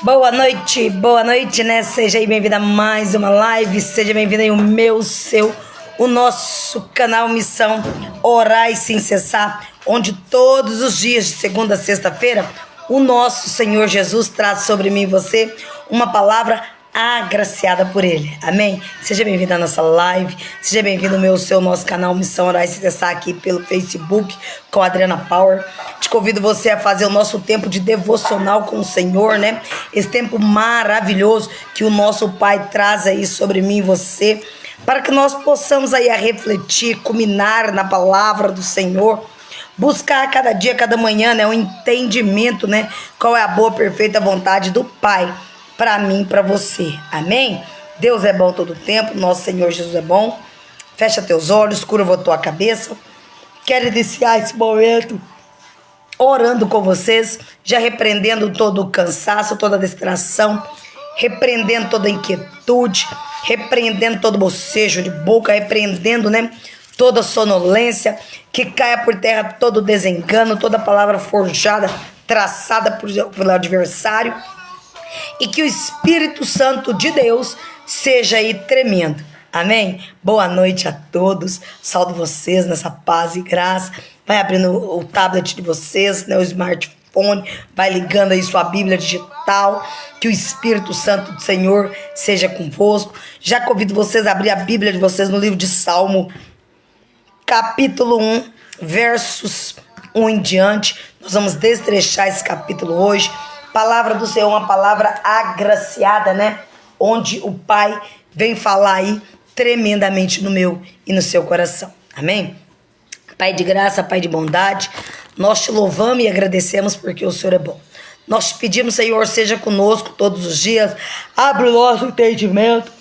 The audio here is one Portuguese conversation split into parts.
Boa noite, né? Seja aí bem-vindo a mais uma live, seja bem-vindo aí o nosso canal Missão Orar e Sem Cessar, onde todos os dias, de segunda a sexta-feira, o nosso Senhor Jesus traz sobre mim e você uma palavra agraciada por Ele, amém? Seja bem-vindo à nossa live, seja bem-vindo ao nosso canal Missão Orar e Sem Cessar aqui pelo Facebook com a Adriana Power. Te convido você a fazer o nosso tempo de devocional com o Senhor, né? Esse tempo maravilhoso que o nosso Pai traz aí sobre mim e você, para que nós possamos aí a refletir, culminar na palavra do Senhor, buscar cada dia, cada manhã, né, um entendimento, né, qual é a boa, perfeita vontade do Pai para mim, para você, amém? Deus é bom todo o tempo, nosso Senhor Jesus é bom. Fecha teus olhos, curva a tua cabeça. Quero iniciar esse momento orando com vocês, já repreendendo todo o cansaço, toda a distração, repreendendo toda a inquietude, repreendendo todo o bocejo de boca, repreendendo, né, toda a sonolência, que caia por terra todo o desengano, toda palavra forjada, traçada pelo adversário, e que o Espírito Santo de Deus seja aí tremendo. Amém? Boa noite a todos. Saúdo vocês nessa paz e graça. Vai abrindo o tablet de vocês, né, o smartphone, vai ligando aí sua Bíblia digital. Que o Espírito Santo do Senhor seja convosco. Já convido vocês a abrir a Bíblia de vocês no livro de Salmo, capítulo 1, versos 1 em diante. Nós vamos destrechar esse capítulo hoje. Palavra do Senhor, uma palavra agraciada, né? Onde o Pai vem falar aí tremendamente no meu e no seu coração. Amém? Pai de graça, Pai de bondade, nós te louvamos e agradecemos porque o Senhor é bom. Nós te pedimos, Senhor, seja conosco todos os dias. Abre o nosso entendimento.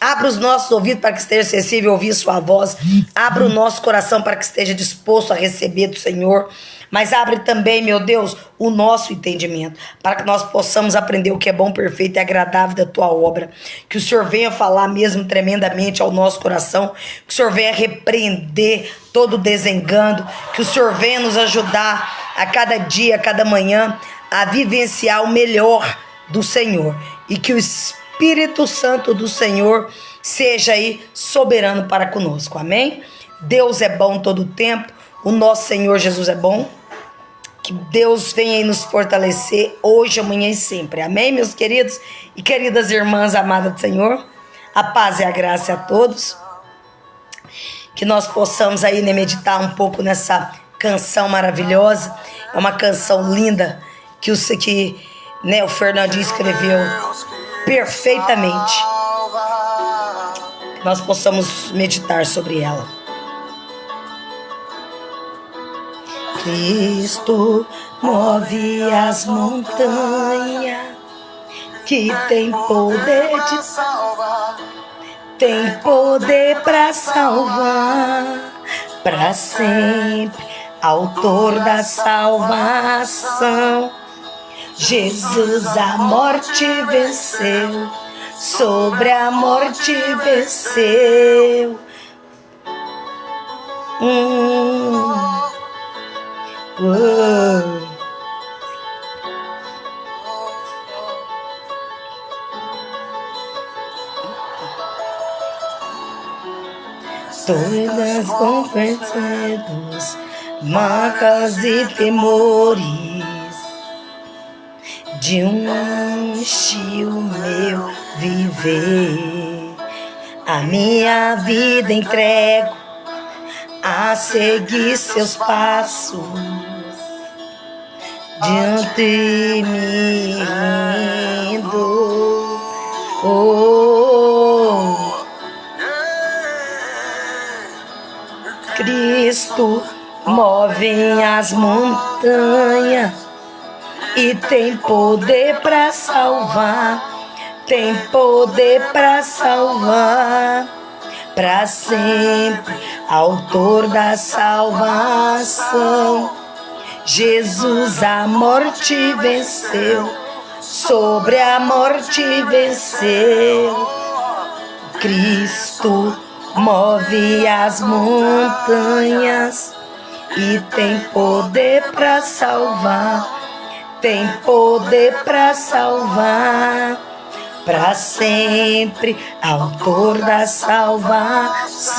Abra os nossos ouvidos para que esteja sensível a ouvir sua voz. Abra o nosso coração para que esteja disposto a receber do Senhor. Mas abre também, meu Deus, o nosso entendimento, para que nós possamos aprender o que é bom, perfeito e agradável da tua obra. Que o Senhor venha falar mesmo tremendamente ao nosso coração. Que o Senhor venha repreender todo o desengano. Que o Senhor venha nos ajudar a cada dia, a cada manhã, a vivenciar o melhor do Senhor. E que o Espírito Santo do Senhor seja aí soberano para conosco, amém? Deus é bom todo o tempo, o nosso Senhor Jesus é bom. Que Deus venha aí nos fortalecer hoje, amanhã e sempre, amém, meus queridos e queridas irmãs amadas do Senhor? A paz e a graça a todos. Que nós possamos aí, né, meditar um pouco nessa canção maravilhosa. É uma canção linda que o Fernandinho escreveu perfeitamente. Que nós possamos meditar sobre ela. Cristo move as montanhas, que tem poder de salvar, tem poder para salvar, para sempre, autor da salvação. Jesus a morte venceu, sobre a morte venceu. Todas convencidos, marcas e temores de o meu viver. A minha vida entrego a seguir seus passos, diante de mim indo. Cristo move as montanhas e tem poder para salvar, tem poder para salvar, para sempre, autor da salvação. Jesus a morte venceu, sobre a morte venceu. Cristo move as montanhas e tem poder para salvar, tem poder para salvar, para sempre, autor da salvação.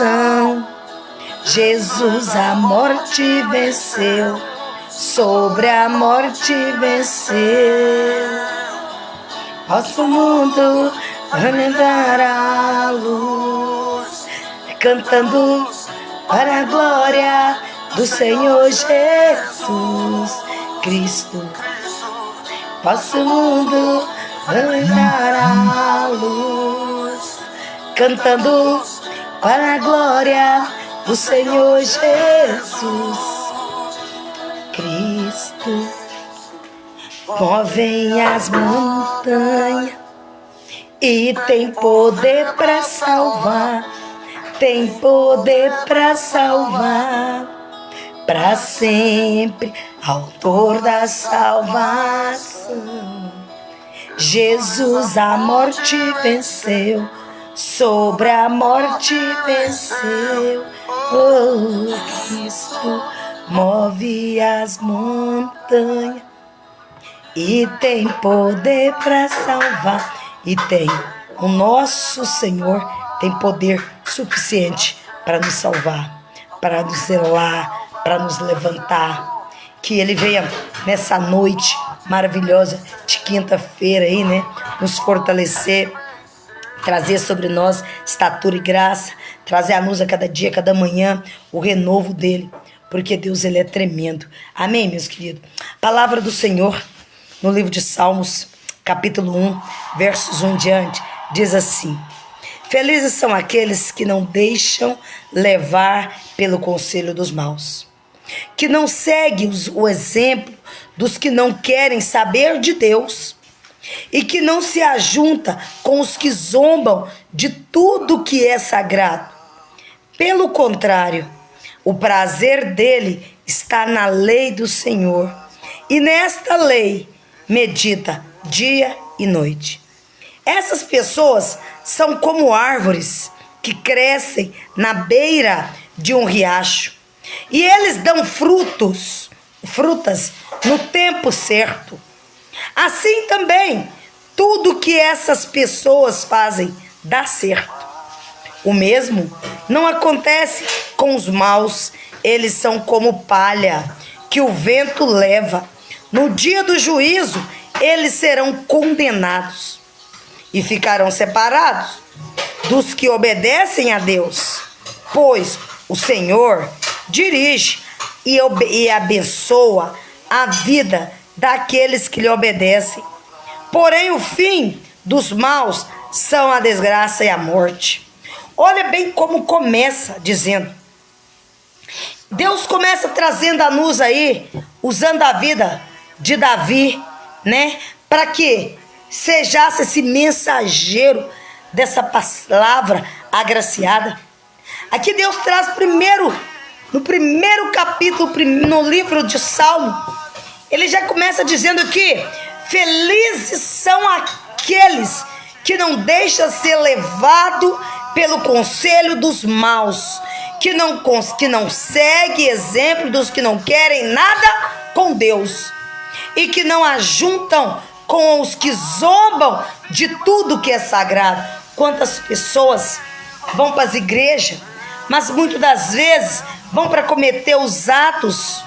Jesus a morte venceu, sobre a morte venceu. Nosso mundo alumbrar a luz, cantando para a glória do Senhor Jesus Cristo. Nosso mundo alumbrar a luz, cantando para a glória do Senhor Jesus Cristo. Movem as montanhas e tem poder para salvar, tem poder para salvar, para sempre, autor da salvação. Jesus a morte venceu, sobre a morte venceu. Oh, Cristo move as montanhas e tem poder para salvar. E tem, o nosso Senhor tem poder suficiente para nos salvar, para nos zelar, para nos levantar. Que Ele venha nessa noite maravilhosa de quinta-feira aí, né? Nos fortalecer, trazer sobre nós estatura e graça, trazer a luz a cada dia, a cada manhã, o renovo dele, porque Deus, Ele é tremendo. Amém, meus queridos? Palavra do Senhor, no livro de Salmos, capítulo 1, versos 1 em diante, diz assim: felizes são aqueles que não deixam levar pelo conselho dos maus, que não seguem o exemplo dos que não querem saber de Deus, e que não se ajunta com os que zombam de tudo que é sagrado. Pelo contrário, o prazer dele está na lei do Senhor, e nesta lei medita dia e noite. Essas pessoas são como árvores que crescem na beira de um riacho, e eles dão frutas no tempo certo. Assim também, tudo que essas pessoas fazem dá certo. O mesmo não acontece com os maus. Eles são como palha que o vento leva. No dia do juízo, eles serão condenados e ficarão separados dos que obedecem a Deus, pois o Senhor dirige e abençoa a vida daqueles que lhe obedecem. Porém, o fim dos maus são a desgraça e a morte. Olha bem como começa dizendo. Deus começa trazendo a luz aí, usando a vida de Davi, né? Para que sejasse esse mensageiro dessa palavra agraciada. Aqui Deus traz primeiro, no primeiro capítulo, no livro de Salmo, ele já começa dizendo que felizes são aqueles que não deixam ser levado pelo conselho dos maus, que não segue exemplo dos que não querem nada com Deus, e que não ajuntam com os que zombam de tudo que é sagrado. Quantas pessoas vão para as igrejas, mas muitas das vezes vão para cometer os atos,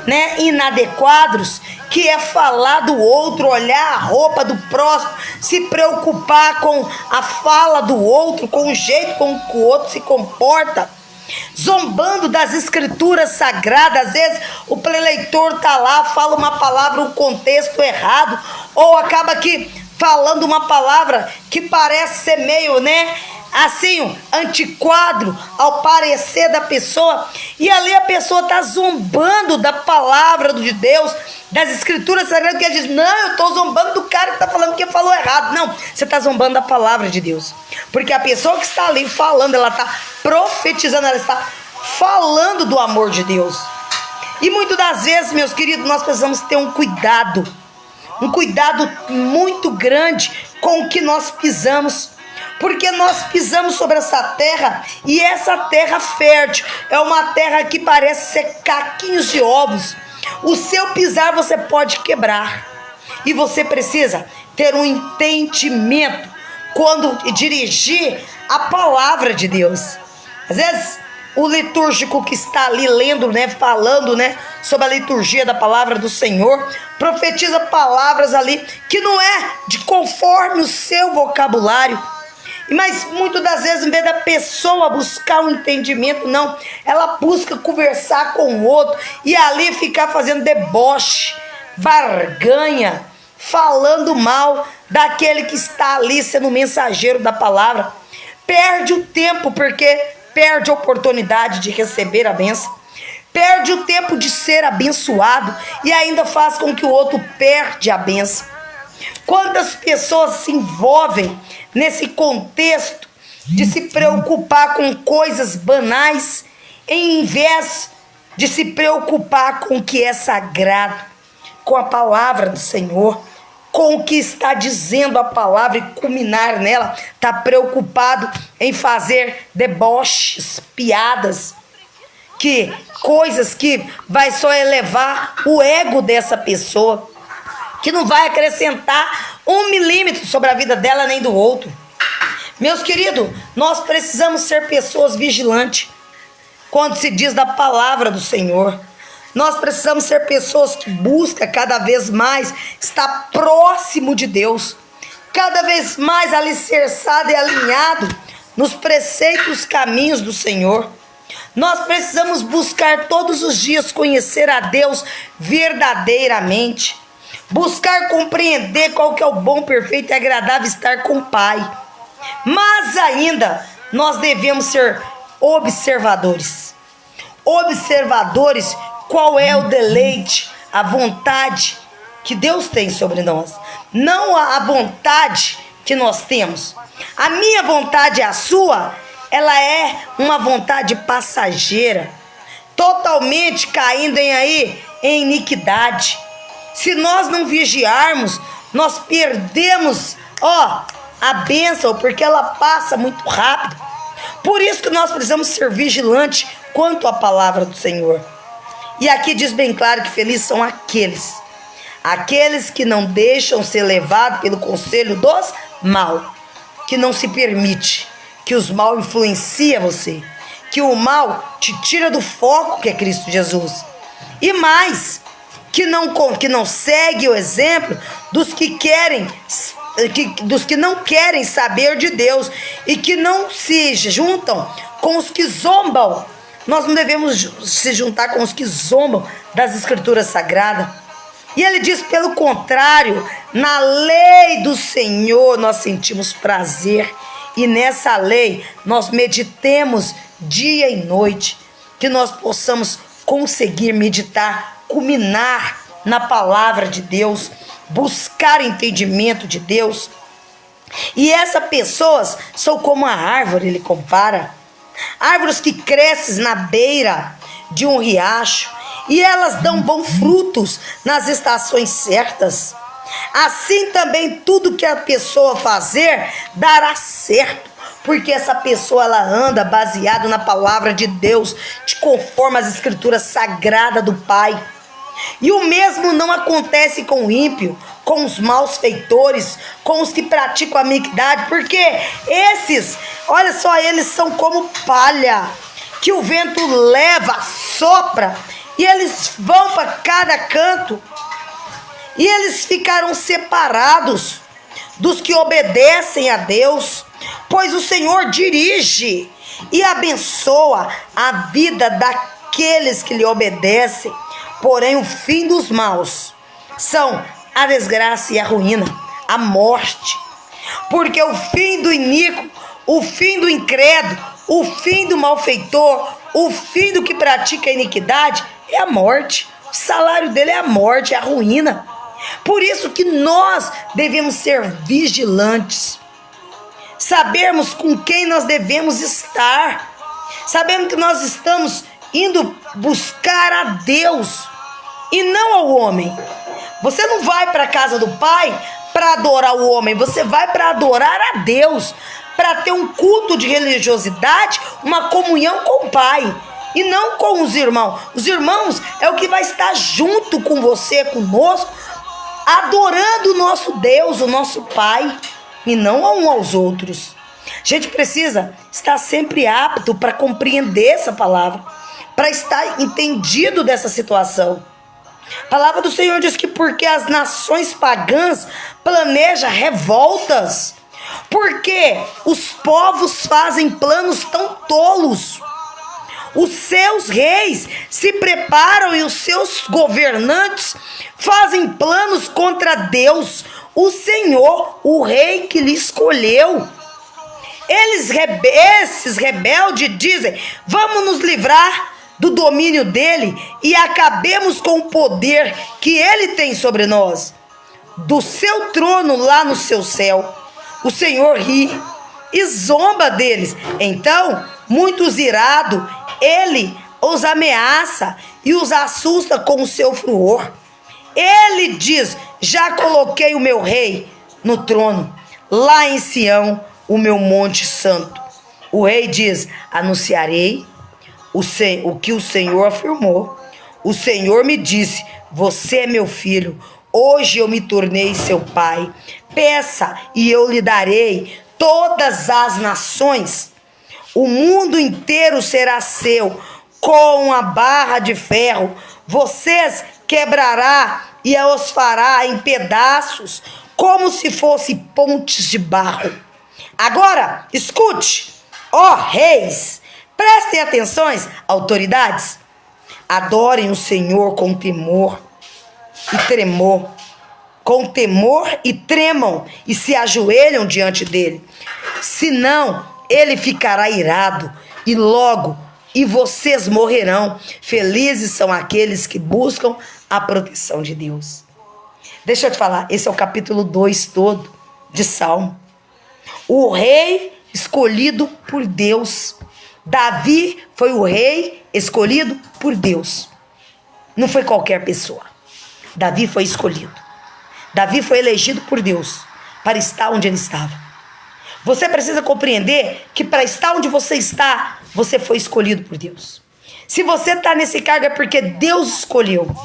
né, inadequados, que é falar do outro, olhar a roupa do próximo, se preocupar com a fala do outro, com o jeito com que o outro se comporta, zombando das escrituras sagradas. Às vezes o preleitor tá lá, fala uma palavra, um contexto errado, ou acaba que falando uma palavra que parece ser meio, né, assim, antiquado ao parecer da pessoa, e ali a pessoa está zombando da palavra de Deus, das escrituras sagradas, que ele diz: não, eu estou zombando do cara que está falando que falou errado. Não, você está zombando da palavra de Deus, porque a pessoa que está ali falando, ela está profetizando, ela está falando do amor de Deus. E muitas das vezes, meus queridos, nós precisamos ter um cuidado muito grande com o que nós pisamos, porque nós pisamos sobre essa terra, e essa terra fértil é uma terra que parece ser caquinhos de ovos. O seu pisar você pode quebrar. E você precisa ter um entendimento quando dirigir a palavra de Deus. Às vezes, o litúrgico que está ali lendo, falando, sobre a liturgia da palavra do Senhor, profetiza palavras ali que não é de conforme o seu vocabulário. Mas muitas das vezes, em vez da pessoa buscar um entendimento, não, ela busca conversar com o outro e ali ficar fazendo deboche, barganha, falando mal daquele que está ali sendo mensageiro da palavra. Perde o tempo, porque perde a oportunidade de receber a bênção, perde o tempo de ser abençoado e ainda faz com que o outro perde a bênção. Quantas pessoas se envolvem nesse contexto de se preocupar com coisas banais, em vez de se preocupar com o que é sagrado, com a palavra do Senhor, com o que está dizendo a palavra e culminar nela. Está preocupado em fazer deboches, piadas, coisas que vai só elevar o ego dessa pessoa, que não vai acrescentar 1 milímetro sobre a vida dela nem do outro. Meus queridos, nós precisamos ser pessoas vigilantes quando se diz da palavra do Senhor. Nós precisamos ser pessoas que buscam cada vez mais estar próximo de Deus, cada vez mais alicerçado e alinhado nos preceitos, caminhos do Senhor. Nós precisamos buscar todos os dias conhecer a Deus verdadeiramente, buscar compreender qual que é o bom, perfeito e agradável estar com o Pai. Mas ainda nós devemos ser observadores. Observadores, qual é o deleite, a vontade que Deus tem sobre nós. Não a vontade que nós temos. A minha vontade e a sua, ela é uma vontade passageira, totalmente caindo em iniquidade. Se nós não vigiarmos, nós perdemos, a bênção, porque ela passa muito rápido. Por isso que nós precisamos ser vigilantes quanto à palavra do Senhor. E aqui diz bem claro que felizes são aqueles que não deixam ser levados pelo conselho dos maus, que não se permite que os mal influenciem você, que o mal te tira do foco que é Cristo Jesus. E mais, que não segue o exemplo dos que não querem saber de Deus e que não se juntam com os que zombam. Nós não devemos se juntar com os que zombam das Escrituras Sagradas. E ele diz, pelo contrário, na lei do Senhor nós sentimos prazer, e nessa lei nós meditemos dia e noite, que nós possamos conseguir meditar, culminar na palavra de Deus, buscar entendimento de Deus. E essas pessoas são como a árvore, ele compara, árvores que crescem na beira de um riacho, e elas dão bons frutos nas estações certas. Assim também tudo que a pessoa fazer dará certo, porque essa pessoa ela anda baseado na palavra de Deus, de conforme as Escrituras sagradas do Pai. E o mesmo não acontece com o ímpio, com os maus feitores, com os que praticam a iniquidade, porque esses, olha só, eles são como palha, que o vento leva, sopra, e eles vão para cada canto, e eles ficarão separados dos que obedecem a Deus, pois o Senhor dirige e abençoa a vida daqueles que lhe obedecem. Porém, o fim dos maus são a desgraça e a ruína, a morte. Porque o fim do iníquo, o fim do incrédulo, o fim do malfeitor, o fim do que pratica a iniquidade é a morte. O salário dele é a morte, é a ruína. Por isso que nós devemos ser vigilantes, sabermos com quem nós devemos estar, sabendo que nós estamos indo buscar a Deus e não ao homem. Você não vai para a casa do Pai para adorar o homem, você vai para adorar a Deus, para ter um culto de religiosidade, uma comunhão com o Pai e não com os irmãos. Os irmãos é o que vai estar junto com você, conosco, adorando o nosso Deus, o nosso Pai, e não a um aos outros. A gente precisa estar sempre apto para compreender essa palavra, para estar entendido dessa situação. A palavra do Senhor diz que porque as nações pagãs planejam revoltas, porque os povos fazem planos tão tolos, os seus reis se preparam e os seus governantes fazem planos contra Deus, o Senhor, o rei que lhe escolheu. Esses rebeldes dizem: vamos nos livrar do domínio dele e acabemos com o poder que ele tem sobre nós. Do seu trono lá no seu céu, o Senhor ri e zomba deles. Então, muitos irados, ele os ameaça e os assusta com o seu furor. Ele diz: já coloquei o meu rei no trono, lá em Sião, o meu monte santo. O rei diz: anunciarei o que o Senhor afirmou. O Senhor me disse: você é meu filho, hoje eu me tornei seu pai. Peça e eu lhe darei todas as nações. O mundo inteiro será seu, com a barra de ferro. Vocês quebrará e os fará em pedaços, como se fossem pontes de barro. Agora, escute, ó reis, prestem atenção, autoridades. Adorem o Senhor com temor e tremor. Com temor e tremam e se ajoelham diante dele. Senão, ele ficará irado e vocês morrerão. Felizes são aqueles que buscam a proteção de Deus. Deixa eu te falar, esse é o capítulo 2 todo de Salmo. O rei escolhido por Deus. Davi foi o rei escolhido por Deus. Não foi qualquer pessoa. Davi foi escolhido. Davi foi elegido por Deus para estar onde ele estava. Você precisa compreender que para estar onde você está, você foi escolhido por Deus. Se você está nesse cargo é porque Deus escolheu.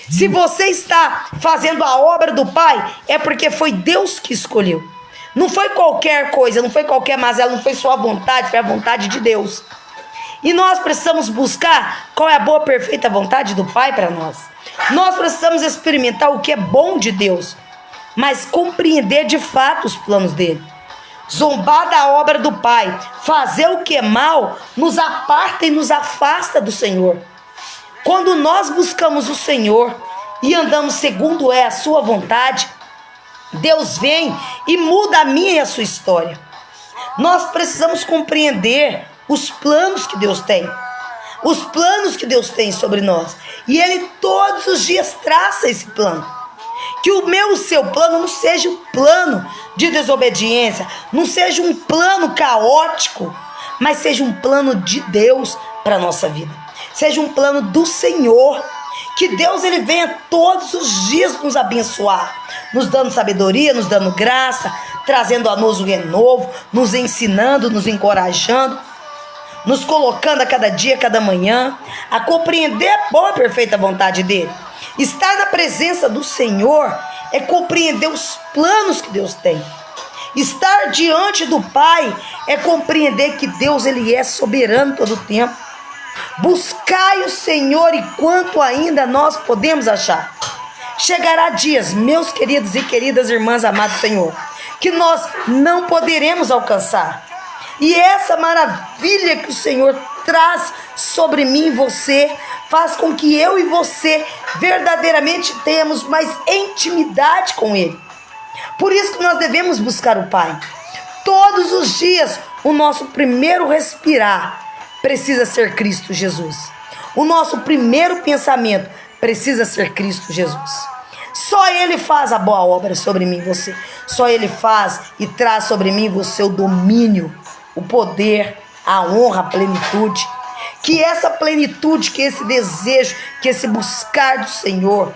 Se você está fazendo a obra do Pai, é porque foi Deus que escolheu. Não foi qualquer coisa, não foi qualquer mazela, não foi sua vontade, foi a vontade de Deus. E nós precisamos buscar qual é a boa, perfeita vontade do Pai para nós. Nós precisamos experimentar o que é bom de Deus, mas compreender de fato os planos dele. Zombar da obra do Pai, fazer o que é mal, nos aparta e nos afasta do Senhor. Quando nós buscamos o Senhor e andamos segundo a sua vontade, Deus vem e muda a minha e a sua história. Nós precisamos compreender os planos que Deus tem. Os planos que Deus tem sobre nós. E Ele todos os dias traça esse plano. Que o meu e o seu plano não seja um plano de desobediência, não seja um plano caótico, mas seja um plano de Deus para a nossa vida. Seja um plano do Senhor. Que Deus ele venha todos os dias nos abençoar, nos dando sabedoria, nos dando graça, trazendo a nós o renovo, nos ensinando, nos encorajando, nos colocando a cada dia, a cada manhã, a compreender a boa e perfeita vontade dele. Estar na presença do Senhor é compreender os planos que Deus tem. Estar diante do Pai é compreender que Deus ele é soberano todo o tempo. Buscai o Senhor enquanto ainda nós podemos achar. Chegará dias, meus queridos e queridas irmãs amadas do Senhor, que nós não poderemos alcançar. E essa maravilha que o Senhor traz sobre mim e você, faz com que eu e você verdadeiramente tenhamos mais intimidade com Ele. Por isso que nós devemos buscar o Pai. Todos os dias, o nosso primeiro respirar precisa ser Cristo Jesus. O nosso primeiro pensamento precisa ser Cristo Jesus. Só Ele faz a boa obra sobre mim e você. Só Ele faz e traz sobre mim e você o domínio, o poder, a honra, a plenitude. Que essa plenitude, que esse desejo, que esse buscar do Senhor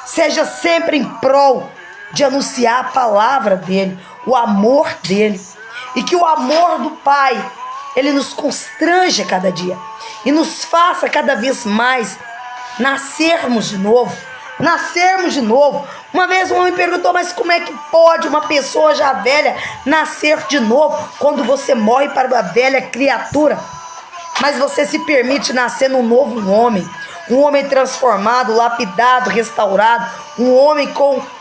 seja sempre em prol de anunciar a palavra dEle, o amor dEle. E que o amor do Pai, Ele nos constrange a cada dia e nos faça cada vez mais nascermos de novo, nascermos de novo. Uma vez um homem perguntou, mas como é que pode uma pessoa já velha nascer de novo? Quando você morre para uma velha criatura, mas você se permite nascer num novo homem. Um homem transformado, lapidado, restaurado. Um homem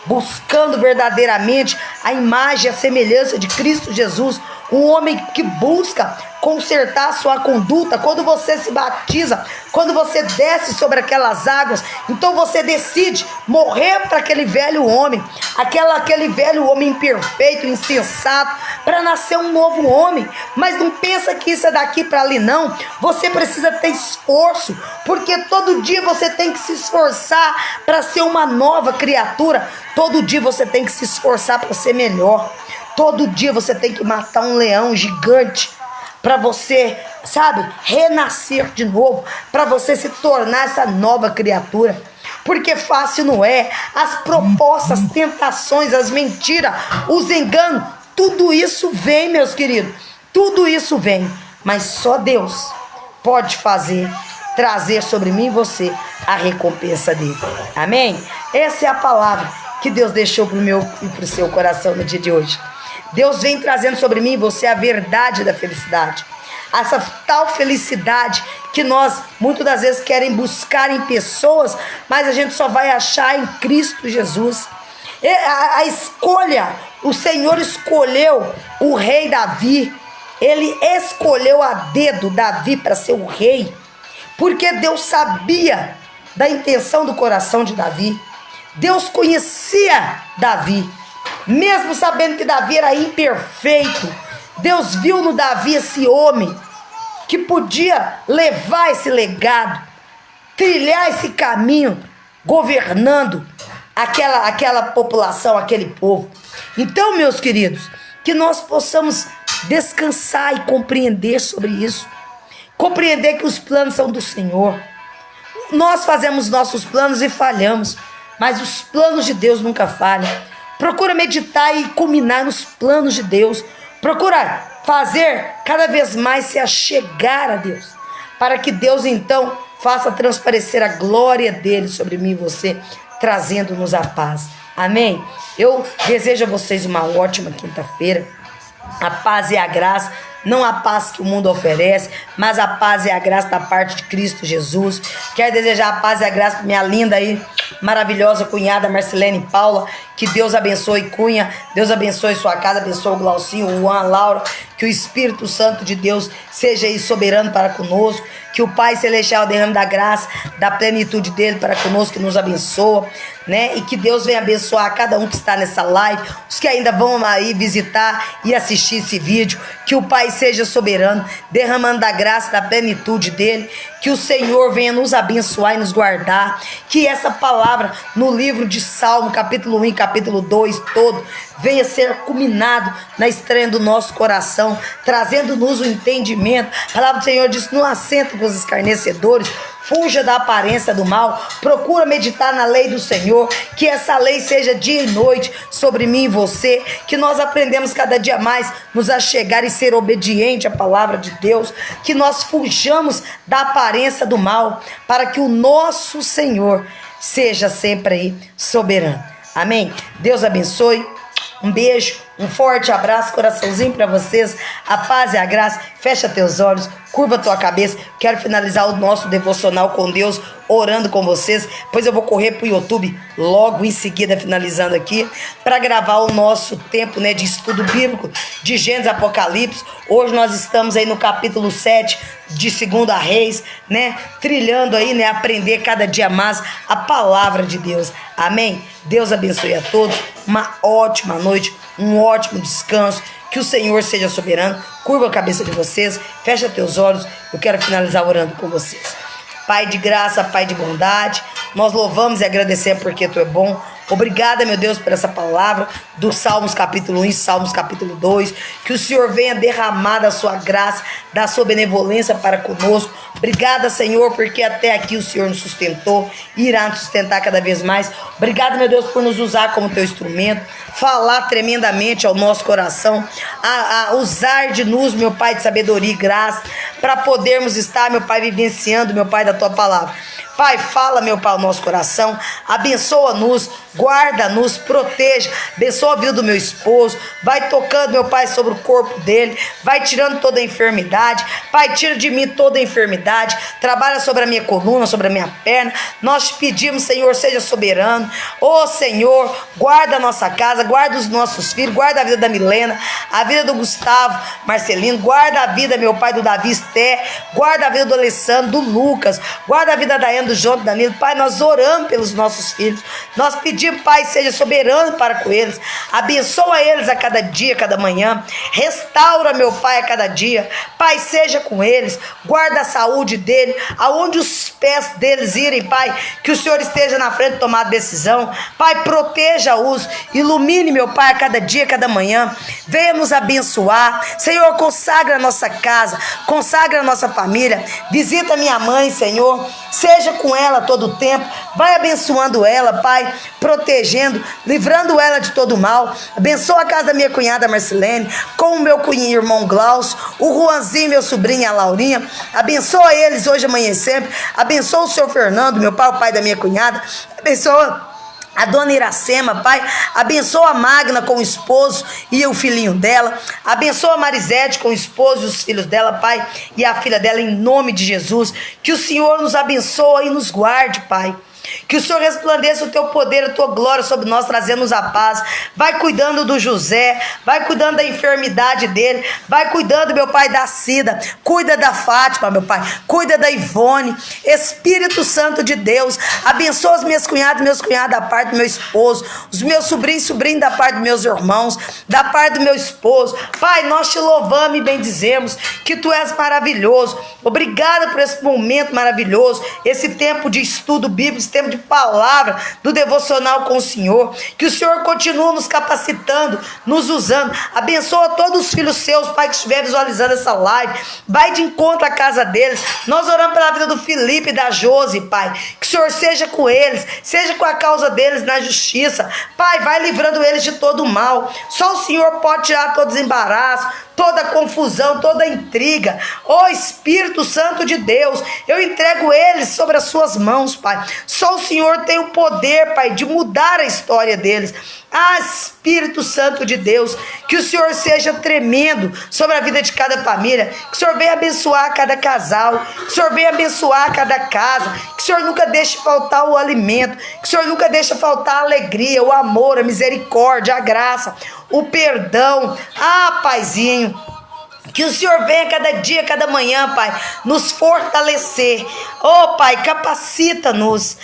buscando verdadeiramente a imagem e a semelhança de Cristo Jesus. Um homem que busca consertar a sua conduta. Quando você se batiza, quando você desce sobre aquelas águas, então você decide morrer para aquele velho homem, aquele velho homem imperfeito, insensato, para nascer um novo homem. Mas não pensa que isso é daqui para ali, não. Você precisa ter esforço, porque todo dia você tem que se esforçar para ser uma nova criatura. Todo dia você tem que se esforçar para ser melhor. Todo dia você tem que matar um leão gigante para você, sabe, renascer de novo, para você se tornar essa nova criatura. Porque fácil não é. As propostas, as tentações, as mentiras, os enganos, tudo isso vem, meus queridos. Tudo isso vem. Mas só Deus pode trazer sobre mim e você a recompensa dele. Amém? Essa é a palavra que Deus deixou para o meu e para o seu coração no dia de hoje. Deus vem trazendo sobre mim e você a verdade da felicidade. Essa tal felicidade que nós muitas das vezes querem buscar em pessoas, mas a gente só vai achar em Cristo Jesus. A escolha, o Senhor escolheu o rei Davi. Ele escolheu a dedo Davi para ser o rei, porque Deus sabia da intenção do coração de Davi. Deus conhecia Davi. Mesmo sabendo que Davi era imperfeito, Deus viu no Davi esse homem que podia levar esse legado, trilhar esse caminho, governando aquela população, aquele povo. Então, meus queridos, que nós possamos descansar e compreender sobre isso. Compreender que os planos são do Senhor. Nós fazemos nossos planos e falhamos, mas os planos de Deus nunca falham. Procura meditar e culminar nos planos de Deus. Procura fazer cada vez mais se achegar a Deus, para que Deus então faça transparecer a glória dele sobre mim e você, trazendo-nos a paz. Amém? Eu desejo a vocês uma ótima quinta-feira. A paz e a graça, não a paz que o mundo oferece, mas a paz e a graça da parte de Cristo Jesus. Quero desejar a paz e a graça para minha linda aí, maravilhosa cunhada Marcelene Paula. Que Deus abençoe Cunha, Deus abençoe sua casa, abençoe o Glaucinho, o Juan, a Laura. Que o Espírito Santo de Deus seja aí soberano para conosco. Que o Pai Celestial derrame da graça, da plenitude dele para conosco, que nos abençoa, né? E que Deus venha abençoar cada um que está nessa live, os que ainda vão aí visitar e assistir esse vídeo. Que o Pai seja soberano, derramando da graça, da plenitude dele. Que o Senhor venha nos abençoar e nos guardar. Que essa palavra no livro de Salmo, capítulo 1 e capítulo 2 todo, venha ser culminado na estreia do nosso coração, trazendo-nos o entendimento. A palavra do Senhor diz: não assenta com os escarnecedores, fuja da aparência do mal, procura meditar na lei do Senhor, que essa lei seja dia e noite sobre mim e você, que nós aprendemos cada dia mais nos achegar e ser obediente à palavra de Deus, que nós fujamos da aparência do mal, para que o nosso Senhor seja sempre aí soberano. Amém? Deus abençoe. Um beijo, um forte abraço, coraçãozinho para vocês. A paz e a graça. Fecha teus olhos, curva tua cabeça. Quero finalizar o nosso devocional com Deus, orando com vocês. Depois eu vou correr pro YouTube logo em seguida, finalizando aqui, para gravar o nosso tempo, né, de estudo bíblico de Gênesis, Apocalipse. Hoje nós estamos aí no capítulo 7 de 2 Reis, né, trilhando aí, né, aprender cada dia mais a palavra de Deus. Amém? Deus abençoe a todos. Uma ótima noite, um ótimo descanso. Que o Senhor seja soberano. Curva a cabeça de vocês, fecha teus olhos. Eu quero finalizar orando com vocês. Pai de graça, Pai de bondade, nós louvamos e agradecemos porque Tu é bom. Obrigada, meu Deus, por essa palavra do Salmos capítulo 1 e Salmos capítulo 2. Que o Senhor venha derramar da Sua graça, da Sua benevolência para conosco. Obrigada, Senhor, porque até aqui o Senhor nos sustentou e irá nos sustentar cada vez mais. Obrigada, meu Deus, por nos usar como Teu instrumento, falar tremendamente ao nosso coração, a usar de nos, meu Pai, de sabedoria e graça, para podermos estar, meu Pai, vivenciando, meu Pai, da Tua palavra. Pai, fala, meu Pai, o nosso coração. Abençoa-nos, guarda-nos, proteja. Abençoa a vida do meu esposo. Vai tocando, meu Pai, sobre o corpo dele. Vai tirando toda a enfermidade. Pai, tira de mim toda a enfermidade. Trabalha sobre a minha coluna, sobre a minha perna. Nós te pedimos, Senhor, seja soberano. Ô, Senhor, guarda a nossa casa, guarda os nossos filhos, guarda a vida da Milena, a vida do Gustavo Marcelino, guarda a vida, meu Pai, do Davi Esté, guarda a vida do Alessandro, do Lucas, guarda a vida da Ana, do João, do Danilo. Pai, nós oramos pelos nossos filhos. Nós pedimos, Pai, seja soberano para com eles. Abençoa eles a cada dia, a cada manhã. Restaura, meu Pai, a cada dia. Pai, seja com eles. Guarda a saúde dele, aonde os pés deles irem, Pai, que o Senhor esteja na frente de tomar decisão. Pai, proteja-os, ilumine, meu Pai, a cada dia, a cada manhã. Venha nos abençoar. Senhor, consagra a nossa casa, consagra a nossa família. Visita minha mãe, Senhor. Seja com ela todo o tempo. Vai abençoando ela, Pai, protegendo, livrando ela de todo mal. Abençoa a casa da minha cunhada Marcelene, com o meu irmão Glaucio, o Juanzinho, meu sobrinho, a Laurinha. Abençoa eles hoje, amanhã e sempre. Abençoa o senhor Fernando, meu pai, o pai da minha cunhada. Abençoa a dona Iracema, Pai. Abençoa a Magna com o esposo e o filhinho dela. Abençoa a Marisete com o esposo e os filhos dela, Pai, e a filha dela, em nome de Jesus. Que o Senhor nos abençoe e nos guarde, Pai. Que o Senhor resplandeça o teu poder, a tua glória sobre nós, trazendo-nos a paz. Vai cuidando do José, vai cuidando da enfermidade dele, vai cuidando, meu Pai, da Cida, cuida da Fátima, meu Pai, cuida da Ivone. Espírito Santo de Deus, abençoa as minhas cunhadas e meus cunhados da parte do meu esposo, os meus sobrinhos e sobrinhos da parte dos meus irmãos, da parte do meu esposo. Pai, nós te louvamos e bendizemos, que tu és maravilhoso. Obrigada por esse momento maravilhoso, esse tempo de estudo bíblico, esse tempo de palavra, do devocional com o Senhor. Que o Senhor continue nos capacitando, nos usando. Abençoa todos os filhos seus, Pai, que estiver visualizando essa live. Vai de encontro à casa deles. Nós oramos pela vida do Felipe e da Josi, Pai. Que o Senhor seja com eles, seja com a causa deles na justiça. Pai, vai livrando eles de todo o mal. Só o Senhor pode tirar todos os embaraços, toda confusão, toda intriga. Ó Espírito Santo de Deus, eu entrego eles sobre as suas mãos, Pai. Só o Senhor tem o poder, Pai, de mudar a história deles. Ah, Espírito Santo de Deus, que o Senhor seja tremendo sobre a vida de cada família, que o Senhor venha abençoar cada casal, que o Senhor venha abençoar cada casa, que o Senhor nunca deixe faltar o alimento, que o Senhor nunca deixe faltar a alegria, o amor, a misericórdia, a graça, o perdão. Ah, Paizinho, que o Senhor venha cada dia, cada manhã, Pai, nos fortalecer. Oh, Pai, capacita-nos,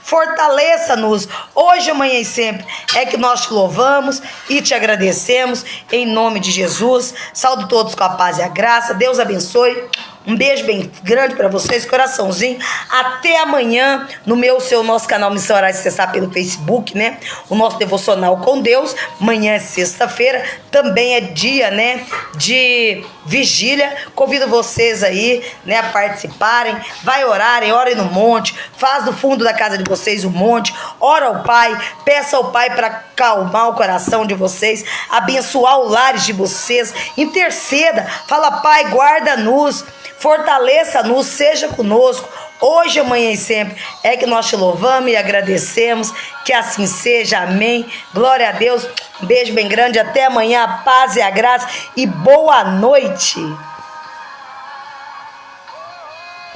fortaleça-nos, hoje, amanhã e sempre. É que nós te louvamos e te agradecemos, em nome de Jesus. Saúdo todos com a paz e a graça. Deus abençoe. Um beijo bem grande para vocês, coraçãozinho. Até amanhã no nosso canal Missão Orar e Cessar pelo Facebook, né? O nosso devocional com Deus. Amanhã é sexta-feira, também é dia, né, de vigília. Convido vocês aí, né, a participarem. Vai orarem, orem no monte. Faz do fundo da casa de vocês um monte. Ora ao Pai, peça ao Pai para acalmar o coração de vocês, abençoar os lares de vocês. Interceda, fala: Pai, guarda-nos, fortaleça-nos, seja conosco, hoje, amanhã e sempre. É que nós te louvamos e agradecemos, que assim seja, amém, glória a Deus. Um beijo bem grande, até amanhã, a paz e a graça e boa noite.